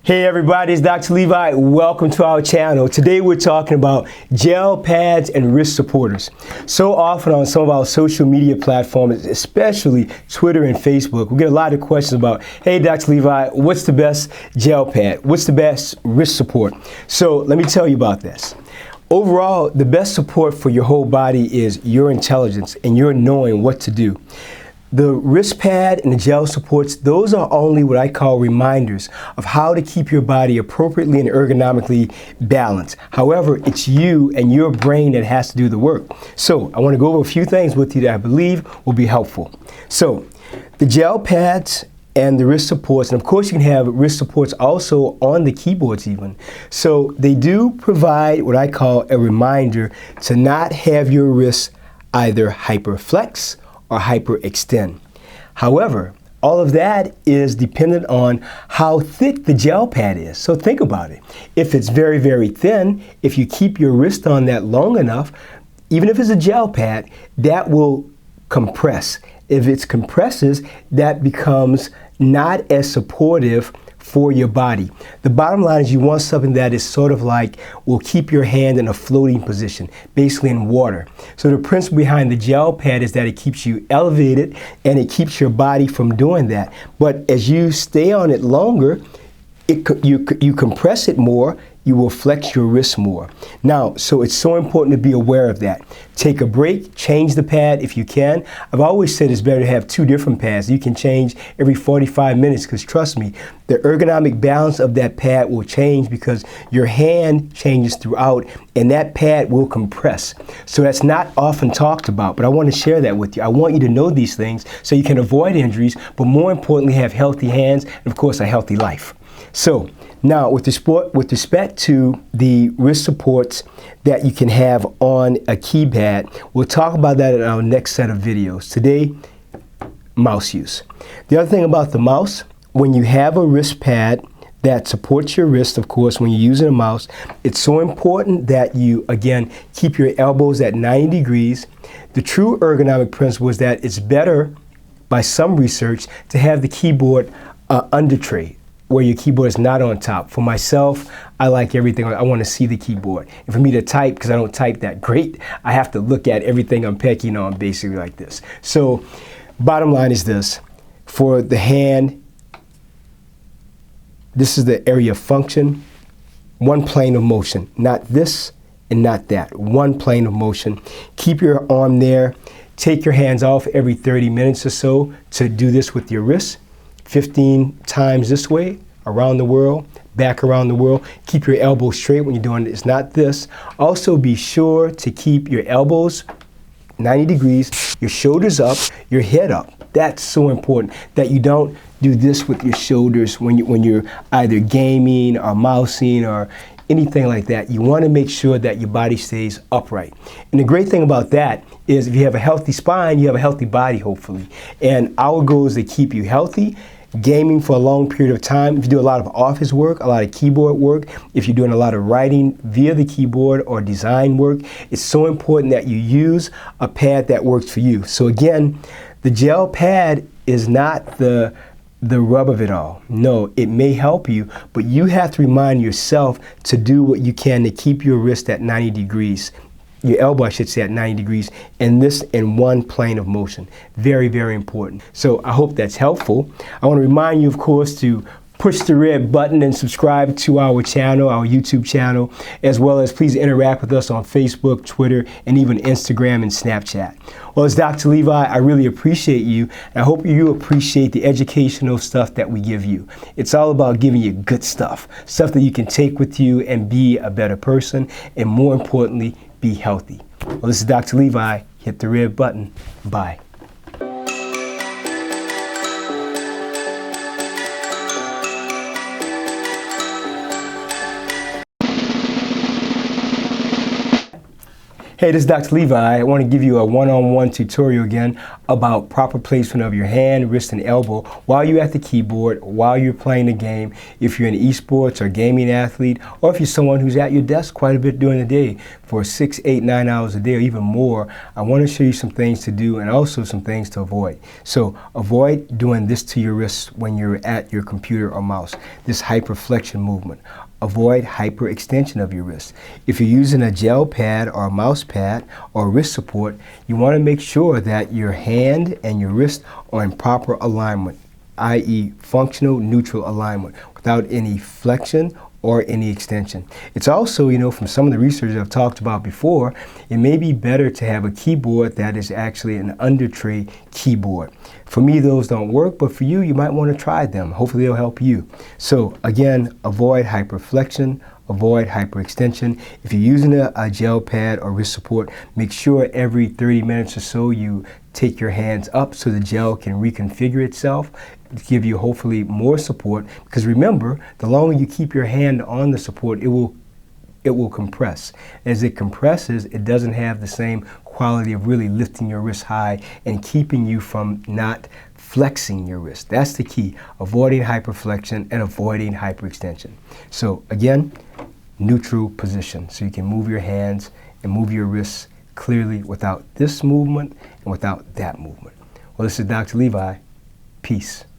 Hey everybody, it's Dr. Levi. Welcome to our channel. Today we're talking about gel pads and wrist supporters. So often on some of our social media platforms, especially Twitter and Facebook, we get a lot of questions about, hey Dr. Levi, what's the best gel pad? What's the best wrist support? So let me tell you about this. Overall, the best support for your whole body is your intelligence and your knowing what to do. The wrist pad and the gel supports, those are only what I call reminders of how to keep your body appropriately and ergonomically balanced. However, it's you and your brain that has to do the work. So I want to go over a few things with you that I believe will be helpful. So the gel pads and the wrist supports, and of course you can have wrist supports also on the keyboards even. So they do provide what I call a reminder to not have your wrists either hyperflex or hyperextend. However, all of that is dependent on how thick the gel pad is. So think about it. If it's very, very thin, if you keep your wrist on that long enough, even if it's a gel pad, that will compress. If it compresses, that becomes not as supportive for your body. The bottom line is you want something that is sort of like will keep your hand in a floating position, basically in water. So the principle behind the gel pad is that it keeps you elevated and it keeps your body from doing that. But as you stay on it longer, you compress it more, you will flex your wrist more. Now, so it's so important to be aware of that. Take a break, change the pad if you can. I've always said it's better to have two different pads. You can change every 45 minutes because trust me, the ergonomic balance of that pad will change because your hand changes throughout and that pad will compress. So that's not often talked about, but I want to share that with you. I want you to know these things so you can avoid injuries, but more importantly have healthy hands and of course a healthy life. So now with respect to the wrist supports that you can have on a keypad, we'll talk about that in our next set of videos. Today, mouse use. The other thing about the mouse, when you have a wrist pad that supports your wrist, of course, when you're using a mouse, it's so important that you, again, keep your elbows at 90 degrees. The true ergonomic principle is that it's better, by some research, to have the keyboard under tray, where your keyboard is not on top. For myself, I like everything. I want to see the keyboard. And for me to type, because I don't type that great, I have to look at everything I'm pecking on basically like this. So bottom line is this. For the hand, this is the area of function. One plane of motion. Not this and not that. One plane of motion. Keep your arm there. Take your hands off every 30 minutes or so to do this with your wrist. 15 times this way, around the world, back around the world. Keep your elbows straight when you're doing it. It's not this. Also be sure to keep your elbows 90 degrees, your shoulders up, your head up. That's so important that you don't do this with your shoulders when you're either gaming or mousing or anything like that. You want to make sure that your body stays upright. And the great thing about that is if you have a healthy spine, you have a healthy body, hopefully. And our goal is to keep you healthy, gaming for a long period of time. If you do a lot of office work, a lot of keyboard work, if you're doing a lot of writing via the keyboard or design work, it's so important that you use a pad that works for you. So again, the gel pad is not the rub of it all. No, it may help you, but you have to remind yourself to do what you can to keep your wrist at 90 degrees. Your elbow, I should say, at 90 degrees, and this in one plane of motion. Very, very important. So I hope that's helpful. I want to remind you, of course, to push the red button and subscribe to our channel, our YouTube channel, as well as please interact with us on Facebook, Twitter, and even Instagram and Snapchat. Well, it's Dr. Levi. I really appreciate you, and I hope you appreciate the educational stuff that we give you. It's all about giving you good stuff that you can take with you and be a better person, and more importantly, be healthy. Well, this is Dr. Levi. Hit the red button. Bye. Hey, this is Dr. Levi. I want to give you a one-on-one tutorial again about proper placement of your hand, wrist, and elbow while you're at the keyboard, while you're playing the game. If you're an esports or gaming athlete, or if you're someone who's at your desk quite a bit during the day for 6, 8, 9 hours a day or even more, I want to show you some things to do and also some things to avoid. So avoid doing this to your wrist when you're at your computer or mouse, this hyperflexion movement. Avoid hyperextension of your wrist. If you're using a gel pad or a mouse pad or wrist support, you want to make sure that your hand and your wrist are in proper alignment, i.e. functional neutral alignment, without any flexion or any extension. It's also, from some of the research I've talked about before, it may be better to have a keyboard that is actually an under tray keyboard. For me, those don't work, but for you, you might want to try them. Hopefully they'll help you. So again, avoid hyperflexion, avoid hyperextension. If you're using a gel pad or wrist support, make sure every 30 minutes or so you take your hands up so the gel can reconfigure itself, give you hopefully more support. Because remember, the longer you keep your hand on the support, it will compress. As it compresses, it doesn't have the same quality of really lifting your wrist high and keeping you from not flexing your wrist. That's the key, avoiding hyperflexion and avoiding hyperextension. So again, neutral position, so you can move your hands and move your wrists clearly without this movement and without that movement. Well, this is Dr. Levi. Peace.